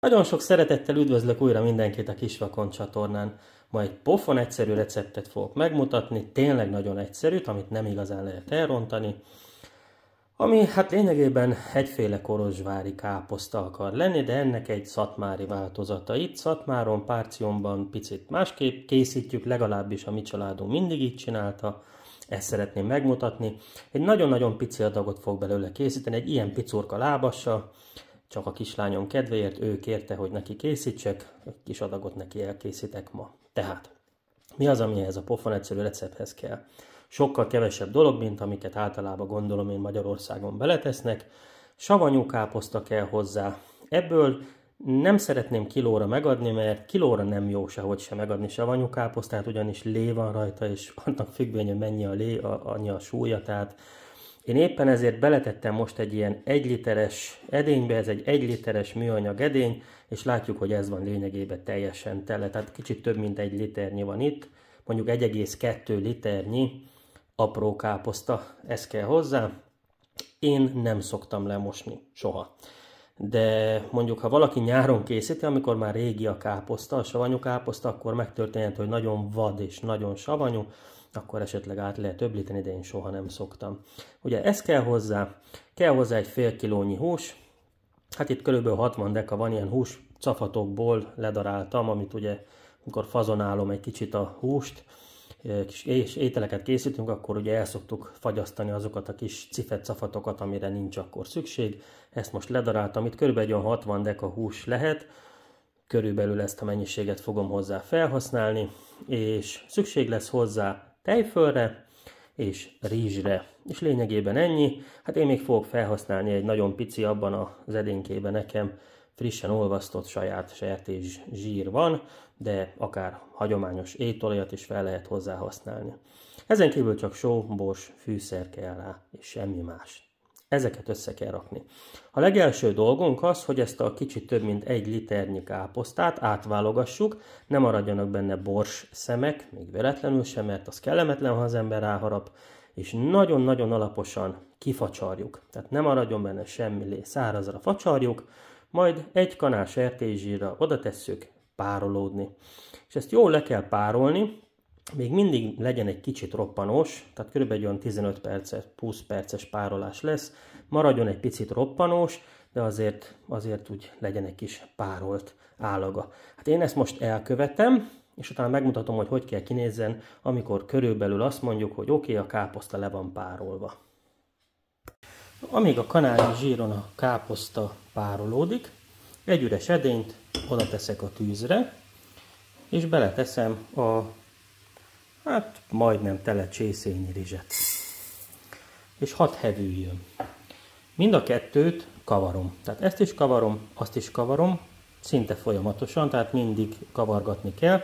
Nagyon sok szeretettel üdvözlök újra mindenkit a Kisvakond csatornán. Ma egy pofon egyszerű receptet fogok megmutatni, tényleg nagyon egyszerűt, amit nem igazán lehet elrontani. Ami hát lényegében egyféle kolozsvári káposzta akar lenni, de ennek egy szatmári változata. Itt Szatmáron, Párcionban picit másképp készítjük, legalábbis a mi családunk mindig így csinálta. Ezt szeretném megmutatni. Egy nagyon-nagyon pici adagot fog belőle készíteni, egy ilyen picurka lábassal. Csak a kislányom kedvéért, ő kérte, hogy neki készítsek, egy kis adagot neki elkészítek ma. Tehát, mi az, ami ehhez a pofon egyszerű recepthez kell? Sokkal kevesebb dolog, mint amiket általában gondolom én Magyarországon beletesznek. Savanyú káposzta kell hozzá. Ebből nem szeretném kilóra megadni, mert kilóra nem jó sehogy sem megadni savanyú káposztát, ugyanis lé van rajta, és annak függvény, hogy mennyi a lé, annyi a súlya, tehát én éppen ezért beletettem most egy ilyen 1 literes edénybe, ez egy 1 literes műanyag edény, és látjuk, hogy ez van lényegében teljesen tele, tehát kicsit több mint 1 liternyi van itt, mondjuk 1,2 liternyi apró káposzta, ez kell hozzá. Én nem szoktam lemosni soha. De mondjuk, ha valaki nyáron készíti, amikor már régi a káposzta, a savanyú káposzta, akkor megtörténhet, hogy nagyon vad és nagyon savanyú, akkor esetleg át lehet öblíteni, de én soha nem szoktam. Ugye ez kell hozzá egy fél kilónyi hús, hát itt körülbelül 60 deka van, ilyen hús cafatokból ledaráltam, amit ugye, amikor fazonálom egy kicsit a húst, és ételeket készítünk, akkor ugye el szoktuk fagyasztani azokat a kis cifet cafatokat, amire nincs akkor szükség. Ezt most ledaráltam, itt körülbelül 60 deka hús lehet, körülbelül ezt a mennyiséget fogom hozzá felhasználni, és szükség lesz hozzá tejfölre és rizsre. És lényegében ennyi. Hát én még fogok felhasználni egy nagyon pici, abban az edénykében nekem frissen olvasztott saját sertés zsír van, de akár hagyományos étolajat is fel lehet hozzá használni. Ezen kívül csak só, bors, fűszer kell rá, és semmi más. Ezeket össze kell rakni. A legelső dolgunk az, hogy ezt a kicsit több mint 1 liternyi káposztát átválogassuk, ne maradjanak benne bors szemek, még véletlenül sem, mert az kellemetlen, ha az ember ráharap, és nagyon-nagyon alaposan kifacsarjuk. Tehát ne maradjon benne semmi lé, szárazra facsarjuk, majd 1 kanál sertészsírra oda tesszük párolódni. És ezt jól le kell párolni, még mindig legyen egy kicsit roppanós, tehát körülbelül olyan 15 perces, 20 perces párolás lesz. Maradjon egy picit roppanós, de azért úgy legyen egy kis párolt állaga. Hát én ezt most elkövetem, és utána megmutatom, hogy hogy kell kinézzen, amikor körülbelül azt mondjuk, hogy oké, a káposzta le van párolva. Amíg a kanálnyi zsíron a káposzta párolódik, egy üres edényt oda teszek a tűzre, és beleteszem a majdnem tele csészényi rizset. És hadd hevüljön. Mind a kettőt kavarom. Tehát ezt is kavarom, azt is kavarom, szinte folyamatosan, tehát mindig kavargatni kell.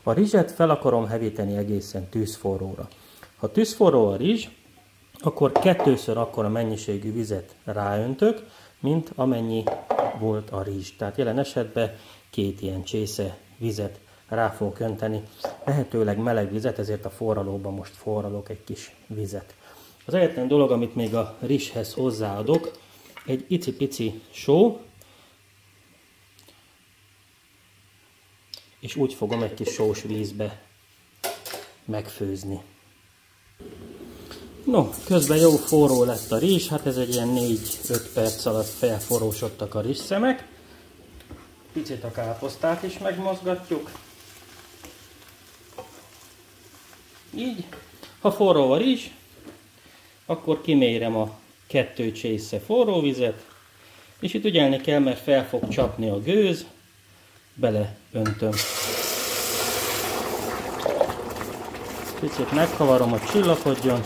A rizset fel akarom hevíteni egészen tűzforróra. Ha tűzforró a rizs, akkor 2-ször akkora mennyiségű vizet ráöntök, mint amennyi volt a rizs. Tehát jelen esetben 2 ilyen csésze vizet rá fogok önteni. Lehetőleg meleg vizet, ezért a forralóban most forralok egy kis vizet. Az egyetlen dolog, amit még a rizshez hozzáadok, egy icipici só, és úgy fogom egy kis sós vízbe megfőzni. No, közben jó forró lett a rizs, hát ez egy ilyen 4-5 perc alatt felforrósodtak a rizsszemek. Picit a káposztát is megmozgatjuk. Így, ha forró a rizs, akkor kimérem a 2 csésze forró vizet, és itt ügyelni kell, mert fel fog csapni a gőz, beleöntöm. Picit megkavarom, hogy csillapodjon.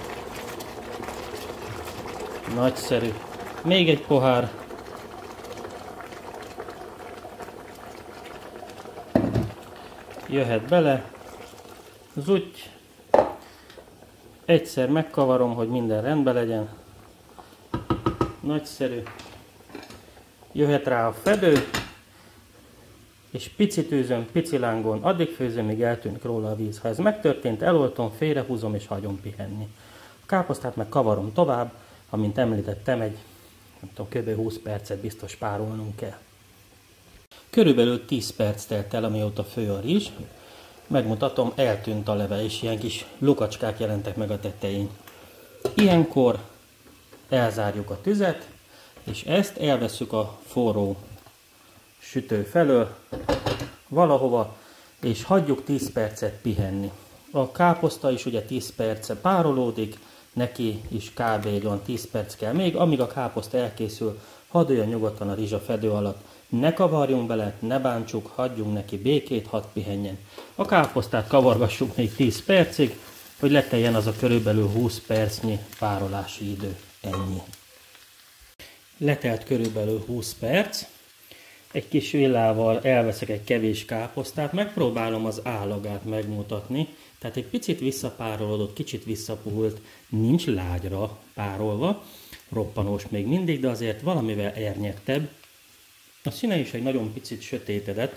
Nagyszerű. Még egy pohár. Jöhet bele. Zutty. Egyszer megkavarom, hogy minden rendben legyen. Nagyszerű. Jöhet rá a fedő. És pici tűzön, pici lángon, addig főzöm, míg eltűnik róla a víz. Ha ez megtörtént, eloltom, félrehúzom és hagyom pihenni. A káposztát meg kavarom tovább, amint említettem, egy nem tudom, kb. 20 percet biztos párolnunk kell. Körülbelül 10 perc telt el, amióta fő a rizs. Megmutatom, eltűnt a leve, és ilyen kis lukacskák jelentek meg a tetején. Ilyenkor elzárjuk a tüzet, és ezt elvesszük a forró sütő felől valahova, és hagyjuk 10 percet pihenni. A káposzta is ugye 10 perce párolódik, neki is kb. Egy olyan 10 perc kell még, amíg a káposzta elkészül, hadd olyan nyugodtan a rizs a fedő alatt. Ne kavarjunk bele, ne bántsuk, hagyjunk neki békét, hadd pihenjen. A káposztát kavargassuk még 10 percig, hogy leteljen az a körülbelül 20 percnyi párolási idő. Ennyi. Letelt körülbelül 20 perc. Egy kis villával elveszek egy kevés káposztát, megpróbálom az állagát megmutatni. Tehát egy picit visszapárolódott, kicsit visszapuhult, nincs lágyra párolva, roppanós még mindig, de azért valamivel ernyettebb. A színe is egy nagyon picit sötétedett.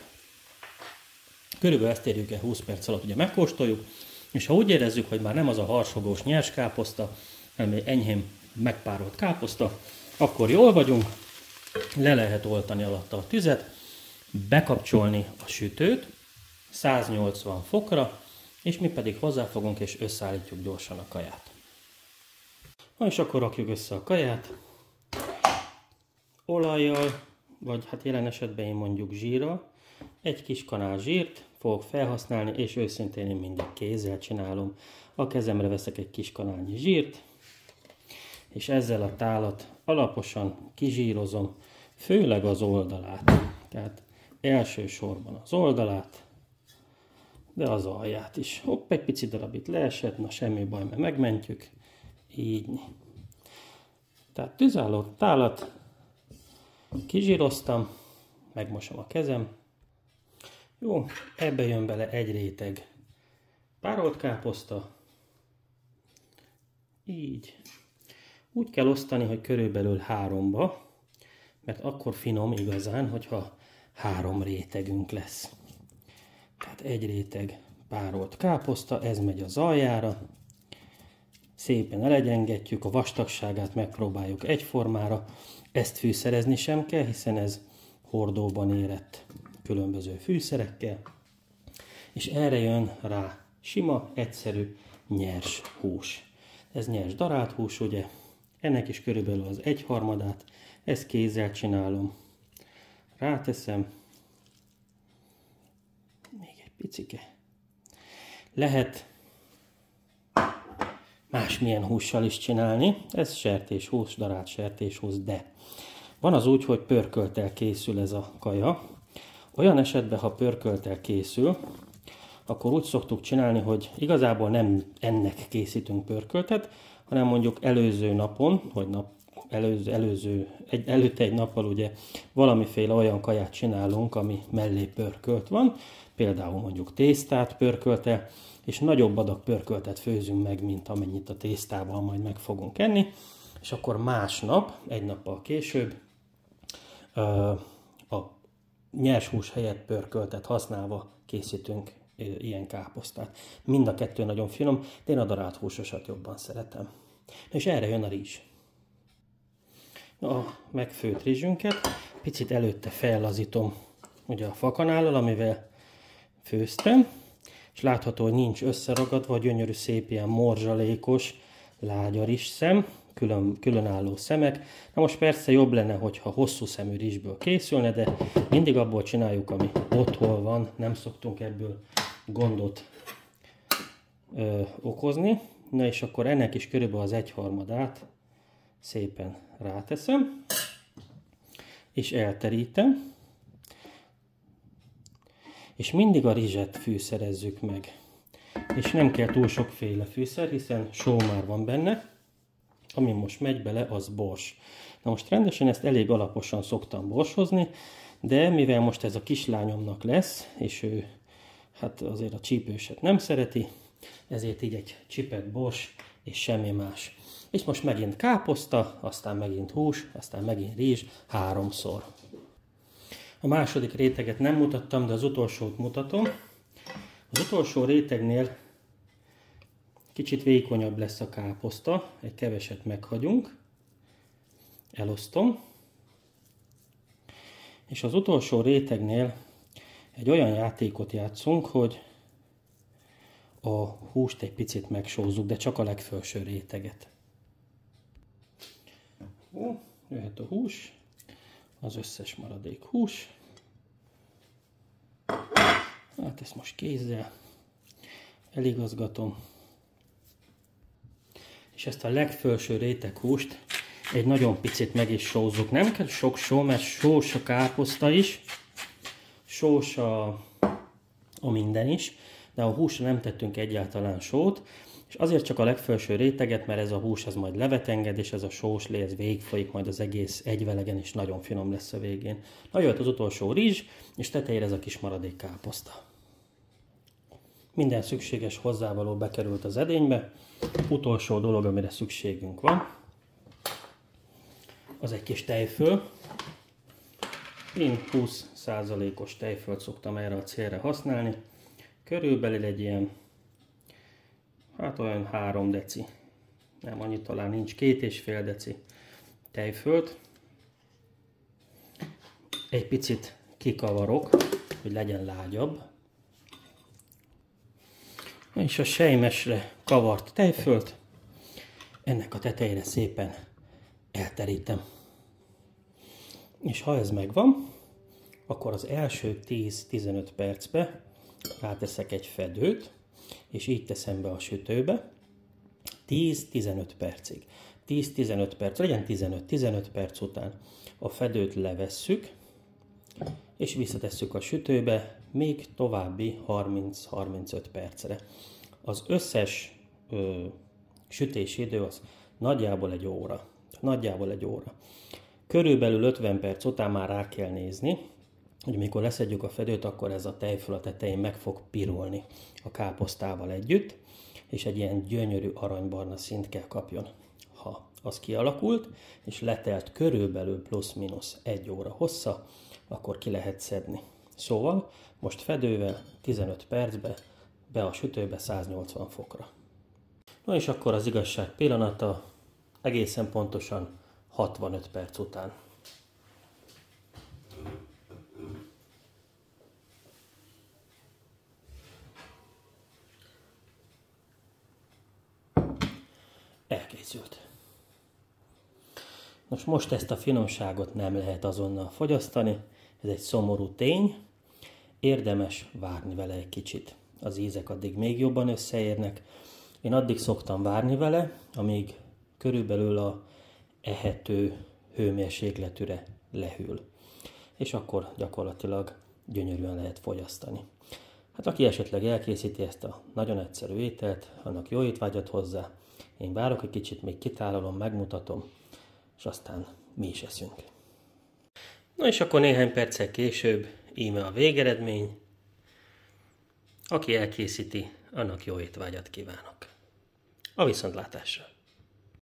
Körülbelül ezt érjük el 20 perc alatt, ugye megkóstoljuk, és ha úgy érezzük, hogy már nem az a harsogós nyers káposzta, hanem egy enyhén megpárolt káposzta, akkor jól vagyunk, le lehet oltani alatta a tüzet, bekapcsolni a sütőt 180 fokra, és mi pedig hozzáfogunk és összeállítjuk gyorsan a kaját. Na és akkor rakjuk össze a kaját, olajjal, vagy hát jelen esetben én mondjuk zsírral, egy kis kanál zsírt fogok felhasználni, és őszintén én mindig kézzel csinálom. A kezemre veszek egy kis kanálnyi zsírt, és ezzel a tálat alaposan kizsírozom, főleg az oldalát. Tehát elsősorban az oldalát, de az alját is. Hopp, egy pici darab itt leesett, na semmi baj, mert megmentjük. Így. Tehát tüzálló tálat kizsíroztam, megmosom a kezem. Jó, ebbe jön bele egy réteg párolt káposzta. Így. Úgy kell osztani, hogy körülbelül 3-ba, mert akkor finom igazán, hogyha 3 rétegünk lesz. Tehát egy réteg párolt káposzta, ez megy az aljára. Szépen elegyengetjük, a vastagságát megpróbáljuk egyformára. Ezt fűszerezni sem kell, hiszen ez hordóban érett különböző fűszerekkel. És erre jön rá sima, egyszerű, nyers hús. Ez nyers darált hús, ugye? Ennek is körülbelül az 1/3, ezt kézzel csinálom. Ráteszem. Még egy picike. Lehet másmilyen hússal is csinálni. Ez sertéshús, darált sertéshús, de van az úgy, hogy pörkölttel készül ez a kaja. Olyan esetben, ha pörkölttel készül, akkor úgy szoktuk csinálni, hogy igazából nem ennek készítünk pörköltet, hanem mondjuk előző napon, vagy előtte egy nappal ugye valamiféle olyan kaját csinálunk, ami mellé pörkölt van, például mondjuk tésztát pörköltel, és nagyobb adag pörköltet főzünk meg, mint amennyit a tésztával majd meg fogunk enni, és akkor másnap, egy nappal később a nyers hús helyett pörköltet használva készítünk ilyen káposztát. Mind a kettő nagyon finom, de én a darált húsosat jobban szeretem. És erre jön a rizs. A megfőtt rizsünket picit előtte fellazítom ugye a fakanállal, amivel főztem, és látható, hogy nincs összeragadva, gyönyörű, szép ilyen morzsalékos, lágya rizsszem, különálló szemek. Na most persze jobb lenne, hogyha hosszú szemű rizsből készülne, de mindig abból csináljuk, ami otthon van, nem szoktunk ebből gondot okozni. Na és akkor ennek is körülbelül az 1/3 szépen ráteszem, és elterítem, és mindig a rizset fűszerezzük meg. És nem kell túl sokféle fűszer, hiszen só már van benne, ami most megy bele, az bors. Na most rendesen ezt elég alaposan szoktam borsozni, de mivel most ez a kislányomnak lesz, és ő hát azért a csípőset nem szereti, ezért így egy csipet bors, és semmi más. És most megint káposzta, aztán megint hús, aztán megint rizs, 3-szor. A második réteget nem mutattam, de az utolsót mutatom. Az utolsó rétegnél kicsit vékonyabb lesz a káposzta, egy keveset meghagyunk, elosztom, És az utolsó rétegnél egy olyan játékot játszunk, hogy a húst egy picit megsózzuk, de csak a legfelső réteget. Jó, jöhet a hús, az összes maradék hús. Hát ezt most kézzel eligazgatom. És ezt a legfelső réteg húst egy nagyon picit meg is sózzuk. Nem kell sok só, mert sós a káposzta is, sós a minden is, de a húsra nem tettünk egyáltalán sót, és azért csak a legfelső réteget, mert ez a hús ez majd levet enged, és ez a sós lé, ez végigfolyik majd az egész egyvelegen, és nagyon finom lesz a végén. Na jöhet az utolsó rizs, és tetejére ez a kis maradék káposzta. Minden szükséges hozzávaló bekerült az edénybe. Utolsó dolog, amire szükségünk van, az egy kis tejföl. Én 20%-os tejfölt szoktam erre a célra használni. Körülbelül egy ilyen, hát olyan 3 deci, nem annyi talán nincs, 2,5 deci tejfölt. Egy picit kikavarok, hogy legyen lágyabb. És a sejmesre kavart tejfölt ennek a tetejére szépen elterítem. És ha ez megvan, akkor az első 10-15 percbe ráteszek egy fedőt, és így teszem be a sütőbe 10-15 percig. 10-15 perc, legyen 15 perc után a fedőt levesszük, és visszatesszük a sütőbe még további 30-35 percre. Az összes sütési idő az nagyjából egy óra. Körülbelül 50 perc után már rá kell nézni, hogy mikor leszedjük a fedőt, akkor ez a tejföl a tetején meg fog pirulni a káposztával együtt, és egy ilyen gyönyörű aranybarna színt kell kapjon. Ha az kialakult, és letelt körülbelül plusz-minusz 1 óra hossza, akkor ki lehet szedni. Szóval most fedővel 15 percbe be a sütőbe 180 fokra. Na és akkor az igazság pillanata, egészen pontosan 65 perc után. Elkészült. Most ezt a finomságot nem lehet azonnal fogyasztani, ez egy szomorú tény, érdemes várni vele egy kicsit. Az ízek addig még jobban összeérnek. Én addig szoktam várni vele, amíg körülbelül a ehető hőmérsékletűre lehűl. És akkor gyakorlatilag gyönyörűen lehet fogyasztani. Hát aki esetleg elkészíti ezt a nagyon egyszerű ételt, annak jó étvágyat hozzá. Én várok egy kicsit, még kitálalom, megmutatom, és aztán mi is eszünk. Na és akkor néhány perccel később íme a végeredmény. Aki elkészíti, annak jó étvágyat kívánok. A viszontlátásra!